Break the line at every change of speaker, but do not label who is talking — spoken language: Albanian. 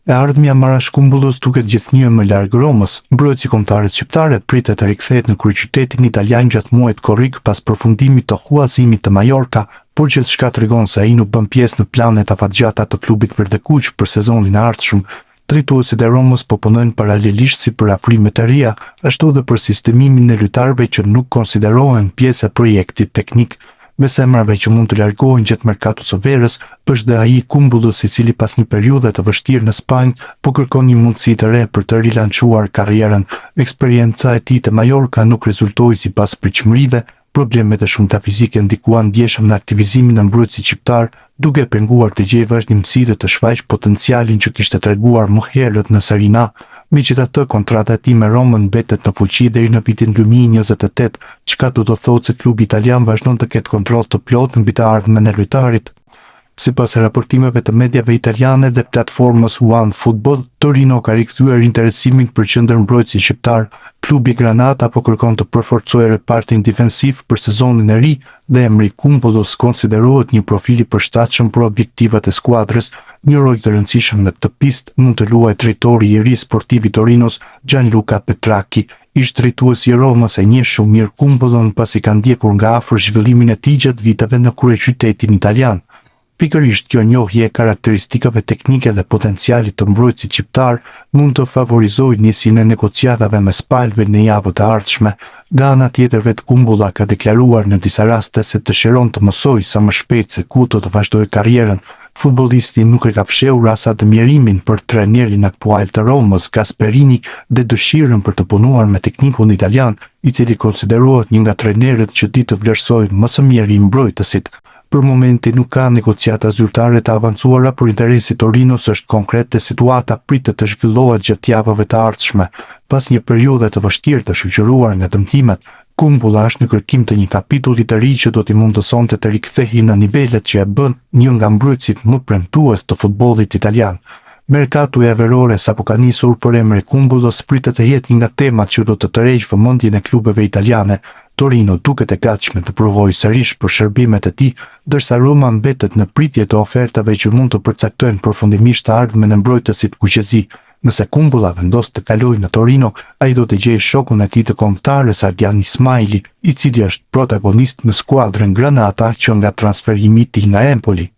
E ardhmja marrashkumbullues duket gjithnjë më larg Romës, mbrojtësi kombëtarët shqiptare pritet të rikthehet në kryeqytetin italian gjatë muajit korrik pas përfundimit të huazimit të Mallorca, por gjithçka tregon se ai nuk bën pjesë në planet afatgjata të klubit verdekuq për sezonin e ardhshëm. Drejtuesit e Romës po punojnë paralelisht si për afrimet e reja, ashtu edhe për sistemimin e lojtarëve që nuk konsiderohen pjesë e projektit teknik. Me emrave që mund të largohen gjatë merkatos së verës, është dhe ai Kumbullus i cili pas një periudhe të vështirë në Spanjë, po kërkon një mundësi të re për të rilançuar karrierën. Eksperienca e tij te Mallorca nuk rezultoi sipas pritshmërive, problemet e shumta fizike ndikuan ndjeshëm në aktivizimin e mbrojtësit shqiptar, duke penguar të gjejë vazhdimësi të shfaq potencialin që kishte treguar më herët në Serie A. Megjithatë, kontrata e tij me Romën mbetet në fuqi deri në vitin 2028, çka do të thotë se klubi italian vazhdon të ketë kontroll të plotë mbi të ardhmen e lojtarit. Sipas raportimeve të mediave italiane dhe platformës OneFootball, Torino ka rikthyer interesimin për qendër mbrojtësi shqiptar. Klubi Granata po kërkon të përforcojë repartin defensiv për sezonin e ri dhe emri Kumbullus konsiderohet një profil i përshtatshëm për objektivat e skuadrës. Një rol të rëndësishëm në këtë pistë mund të luajë drejtori i ri sportiv i Torinos, Gianluca Petracchi. Ish drejtuesi i Romës e njeh shumë mirë Kumbullun pasi ka ndjekur nga afër zhvillimin e tij gjatë viteve në kryeqytetin italian. Pikërisht kjo njohje e karakteristikave teknike dhe potencialit të mbrojtësit shqiptar mund të favorizojë nisjen e negociatave me palëve në javët e ardhshme. Nga ana tjetër vet Kumbulla ka deklaruar në disa raste se dëshiron të mësojë sa më shpejt se ku do të vazhdojë karrierën. Futbollisti nuk e ka fshehur as admirimin për trajnerin aktual të Romës, Gasperini, dhe dëshirën për të punuar me teknikun italian, i cili konsiderohet një nga trajnerët që di të vlerësojnë më së miri mbrojtësit. Për momentin nuk ka negociata zyrtare të avancuara, por interesi i Torinos është konkret dhe situata pritet të zhvillohet gjatë javëve të ardhshme. Pas një periudhe të vështirë të shoqëruar nga dëmtimet, Kumbulla është në kërkim të një kapitulli të ri që do t'i mundësonte të rikthehej në nivelet që e bën një nga mbrojtësit më premtues të futbollit italian. Merkatu i verore sapo ka nisur për emrin Kumbullus pritet të jetë një nga temat që do të tërheqë vëmendjen e klubeve italiane. Torino duket e gatshme të provojë sërish për shërbimet e tij, ndërsa Roma mbetet në pritje të ofertave që mund të përcaktojnë përfundimisht të ardhmen e mbrojtësit kuqezi. Nëse Kumbulla vendos të kalojë në Torino, ai do të gjejë shokun e tij të kombëtarës Ardian Ismaili, i cili është protagonist në skuadrën Granata që nga transferimi i tij nga Empoli.